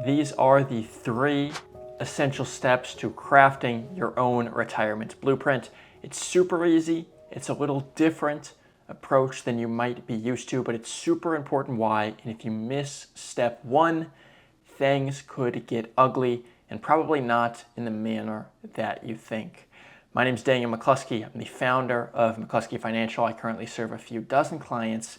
These are the 3 essential steps to crafting your own retirement blueprint. It's super easy. It's a little different approach than you might be used to, but it's super important why. And if you miss step 1, things could get ugly, and probably not in the manner that you think. My name is Daniel McCluskey. I'm the founder of McCluskey Financial. I currently serve a few dozen clients,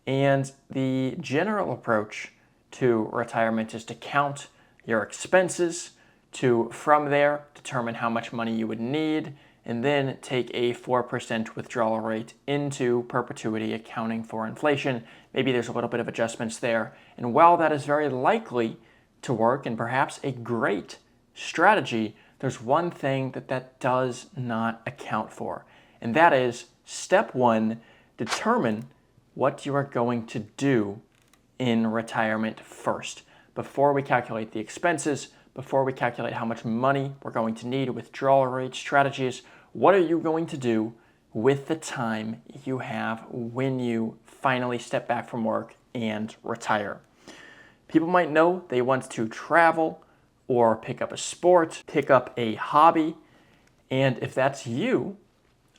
and the general approach to retirement is to count your expenses, to from there determine how much money you would need, and then take a 4% withdrawal rate into perpetuity, accounting for inflation. Maybe there's a little bit of adjustments there. And while that is very likely to work and perhaps a great strategy, there's one thing that does not account for, and that is step 1, determine what you are going to do in retirement first. Before we calculate the expenses, before we calculate how much money we're going to need, withdrawal rate strategies, what are you going to do with the time you have when you finally step back from work and retire? People might know they want to travel or pick up a sport, pick up a hobby, and if that's you,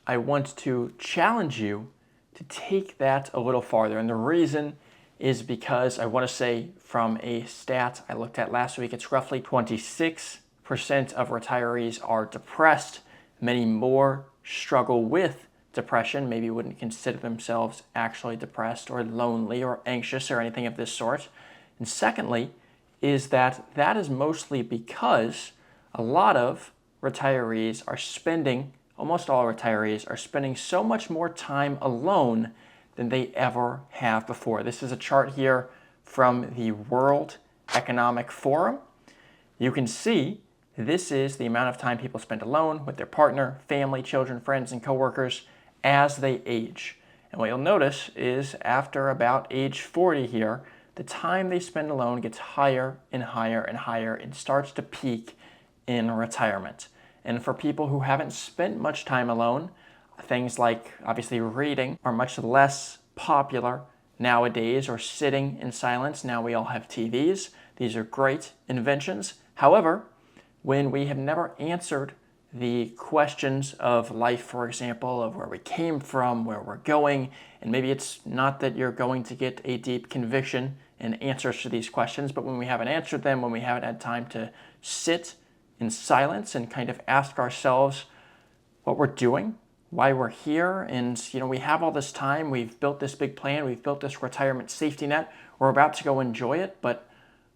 I want to challenge you to take that a little farther. And the reason is because I want to say from a stat I looked at last week, it's roughly 26% of retirees are depressed. Many more struggle with depression, maybe wouldn't consider themselves actually depressed or lonely or anxious or anything of this sort. And secondly, is that is mostly because a lot of retirees are spending, almost all retirees are spending so much more time alone than they ever have before. This is a chart here from the World Economic Forum. You can see this is the amount of time people spend alone with their partner, family, children, friends, and coworkers as they age. And what you'll notice is after about age 40 here, the time they spend alone gets higher and higher and higher and starts to peak in retirement. And for people who haven't spent much time alone, things like obviously reading are much less popular nowadays, or sitting in silence. Now we all have TVs. These are great inventions. However, when we have never answered the questions of life, for example, of where we came from, where we're going, and maybe it's not that you're going to get a deep conviction and answers to these questions, but when we haven't answered them, when we haven't had time to sit in silence and kind of ask ourselves what we're doing, why we're here, and we have all this time, we've built this big plan, we've built this retirement safety net, we're about to go enjoy it, but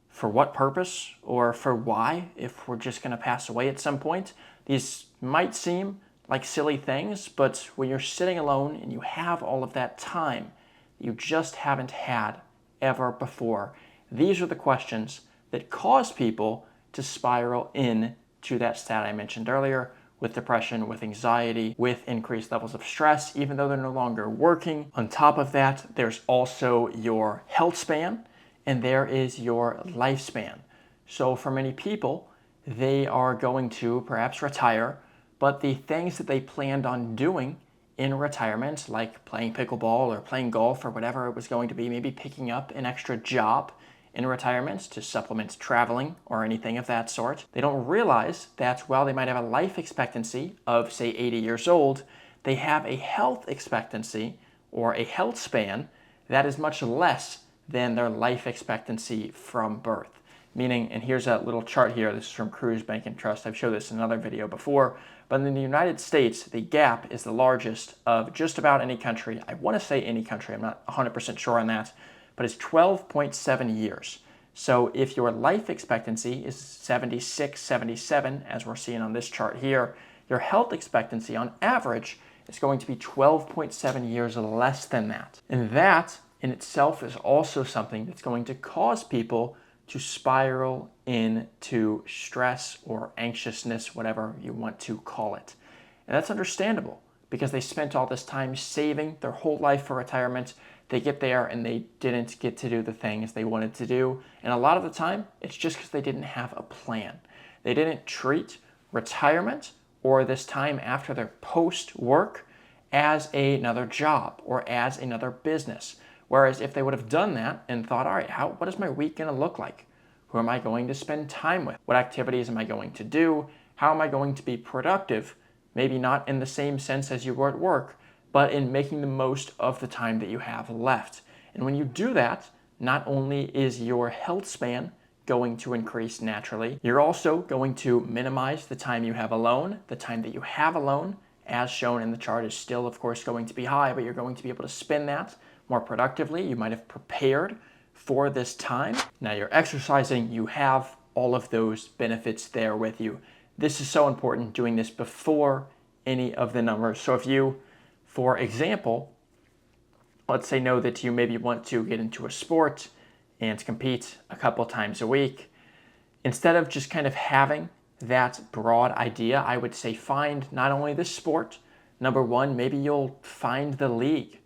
for what purpose or for why, if we're just going to pass away at some point? These might seem like silly things, but when you're sitting alone and you have all of that time you just haven't had ever before, these are the questions that cause people to spiral into that stat I mentioned earlier, with depression, with anxiety, with increased levels of stress, even though they're no longer working. On top of that, there's also your health span, and there is your lifespan. So for many people, they are going to perhaps retire, but the things that they planned on doing in retirement, like playing pickleball or playing golf or whatever it was going to be, maybe picking up an extra job in retirement to supplement traveling or anything of that sort, they don't realize that while they might have a life expectancy of, say, 80 years old, they have a health expectancy or a health span that is much less than their life expectancy from birth. Meaning, and here's a little chart here, this is from Cruise Bank and Trust, I've showed this in another video before, but in the United States, the gap is the largest of just about any country. I want to say any country, I'm not 100% sure on that, but it's 12.7 years. So if your life expectancy is 76, 77, as we're seeing on this chart here, your health expectancy on average is going to be 12.7 years less than that. And that in itself is also something that's going to cause people to spiral into stress or anxiousness, whatever you want to call it. And that's understandable because they spent all this time saving their whole life for retirement. They get there and they didn't get to do the things they wanted to do. And a lot of the time, it's just because they didn't have a plan. They didn't treat retirement or this time after their post-work as another job or as another business. Whereas if they would have done that and thought, all right, what is my week going to look like? Who am I going to spend time with? What activities am I going to do? How am I going to be productive? Maybe not in the same sense as you were at work, but in making the most of the time that you have left. And when you do that, not only is your health span going to increase naturally, you're also going to minimize the time you have alone. The time that you have alone, as shown in the chart, is still, of course, going to be high, but you're going to be able to spend that more productively. You might have prepared for this time. Now you're exercising, you have all of those benefits there with you. This is so important, doing this before any of the numbers. So if you, for example, let's say know that you maybe want to get into a sport and compete a couple times a week, instead of just kind of having that broad idea, I would say find not only the sport, number one, maybe you'll find the league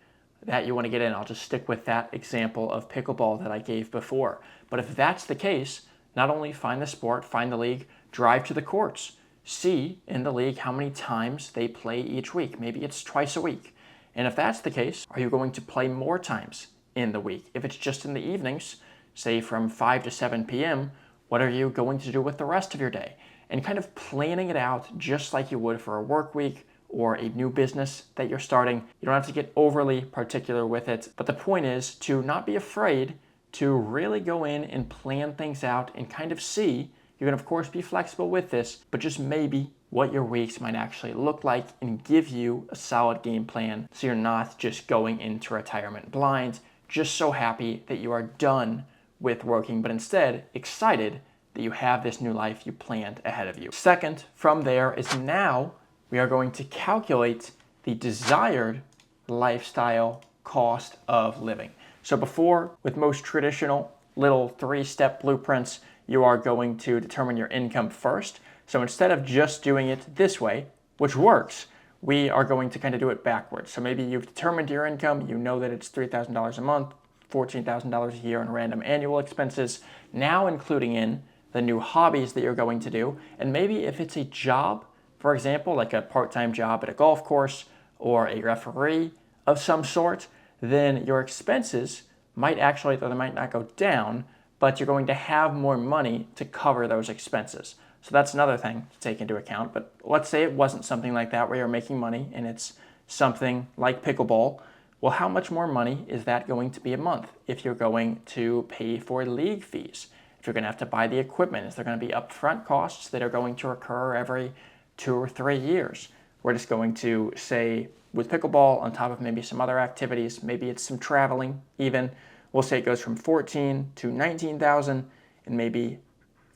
that you want to get in. I'll just stick with that example of pickleball that I gave before. But if that's the case, not only find the sport, find the league, drive to the courts, see in the league how many times they play each week. Maybe it's twice a week. And if that's the case, are you going to play more times in the week? If it's just in the evenings, say from 5 to 7 p.m., what are you going to do with the rest of your day? And kind of planning it out just like you would for a work week or a new business that you're starting. You don't have to get overly particular with it, but the point is to not be afraid to really go in and plan things out and kind of see. You can of course be flexible with this, but just maybe what your weeks might actually look like and give you a solid game plan so you're not just going into retirement blind, just so happy that you are done with working, but instead excited that you have this new life you planned ahead of you. Second, from there is now we are going to calculate the desired lifestyle cost of living. So before, with most traditional little 3-step blueprints, you are going to determine your income first. So instead of just doing it this way, which works, we are going to kind of do it backwards. So maybe you've determined your income, you know that it's $3,000 a month, $14,000 a year in random annual expenses, now including in the new hobbies that you're going to do. And maybe if it's a job, for example, like a part-time job at a golf course or a referee of some sort, then your expenses might actually, though they might not go down, but you're going to have more money to cover those expenses. So that's another thing to take into account. But let's say it wasn't something like that where you're making money and it's something like pickleball. Well, how much more money is that going to be a month if you're going to pay for league fees? If you're going to have to buy the equipment, is there going to be upfront costs that are going to occur every 2 or 3 years? We're just going to say with pickleball on top of maybe some other activities, maybe it's some traveling even, we'll say it goes from 14 to 19,000 and maybe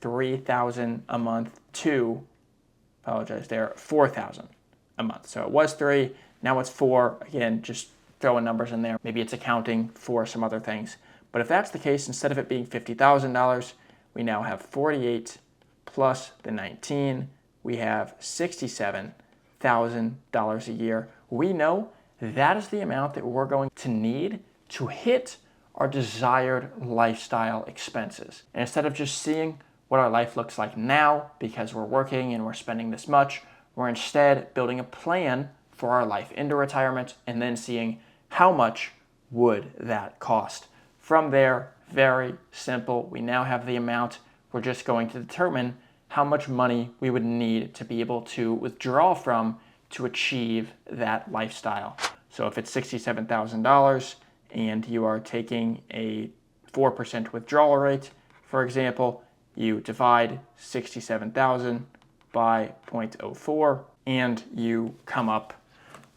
3,000 a month to, 4,000 a month. So it was 3, now it's 4. Again, just throwing numbers in there. Maybe it's accounting for some other things. But if that's the case, instead of it being $50,000, we now have 48 plus the 19. We have $67,000 a year. We know that is the amount that we're going to need to hit our desired lifestyle expenses. And instead of just seeing what our life looks like now because we're working and we're spending this much, we're instead building a plan for our life into retirement and then seeing how much would that cost. From there, very simple. We now have the amount. We're just going to determine how much money we would need to be able to withdraw from to achieve that lifestyle. So if it's $67,000 and you are taking a 4% withdrawal rate, for example, you divide 67,000 by 0.04 and you come up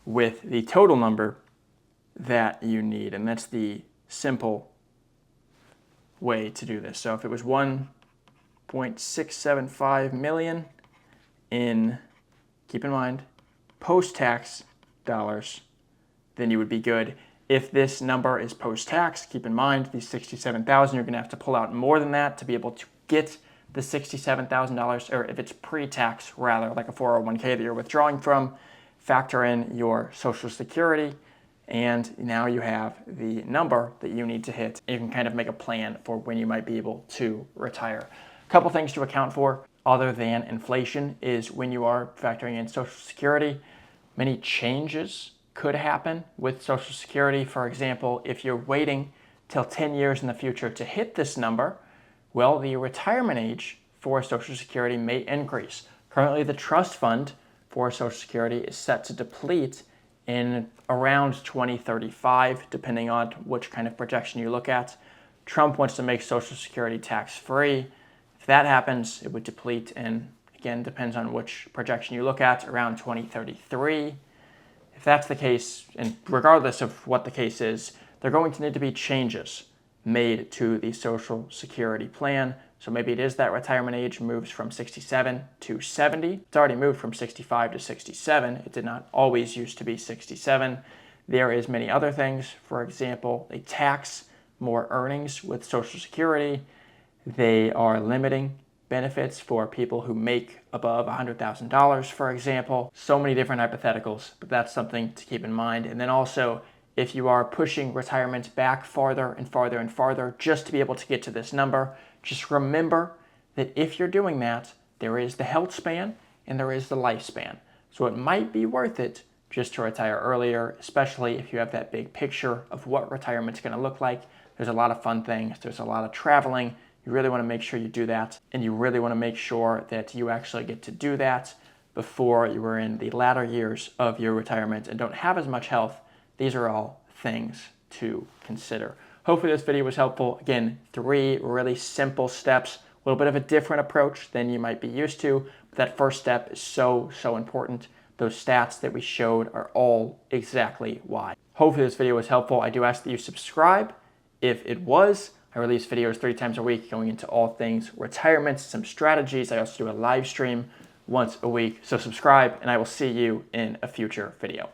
with the total number that you need. And that's the simple way to do this. So if it was 1.675 million in, keep in mind, post-tax dollars, then you would be good. If this number is post-tax, keep in mind these 67,000, you're gonna have to pull out more than that to be able to get the $67,000, or if it's pre-tax rather, like a 401k that you're withdrawing from, factor in your Social Security, and now you have the number that you need to hit. You can kind of make a plan for when you might be able to retire. A couple things to account for other than inflation is when you are factoring in Social Security, many changes could happen with Social Security. For example, if you're waiting till 10 years in the future to hit this number, Well, the retirement age for Social Security may increase. Currently, the trust fund for Social Security is set to deplete in around 2035, depending on which kind of projection you look at. Trump wants to make Social Security tax-free. If that happens, it would deplete in, again, depends on which projection you look at, around 2033. If that's the case, and regardless of what the case is, there are going to need to be changes made to the Social Security plan. So maybe it is that retirement age moves from 67 to 70. It's already moved from 65 to 67. It did not always used to be 67. There is many other things. For example, they tax more earnings with Social Security. They are limiting benefits for people who make above $100,000, for example. So many different hypotheticals, but that's something to keep in mind. And then also, if you are pushing retirement back farther and farther and farther just to be able to get to this number, just remember that if you're doing that, there is the health span and there is the lifespan. So it might be worth it just to retire earlier, especially if you have that big picture of what retirement's going to look like. There's a lot of fun things. There's a lot of traveling. You really want to make sure you do that, and you really want to make sure that you actually get to do that before you are in the latter years of your retirement and don't have as much health. These are all things to consider. Hopefully this video was helpful. Again, 3 really simple steps, a little bit of a different approach than you might be used to, but that first step is so important. Those stats that we showed are all exactly why. Hopefully this video was helpful. I do ask that you subscribe. If it was, I release videos 3 times a week going into all things retirement, some strategies. I also do a live stream once a week. So subscribe, and I will see you in a future video.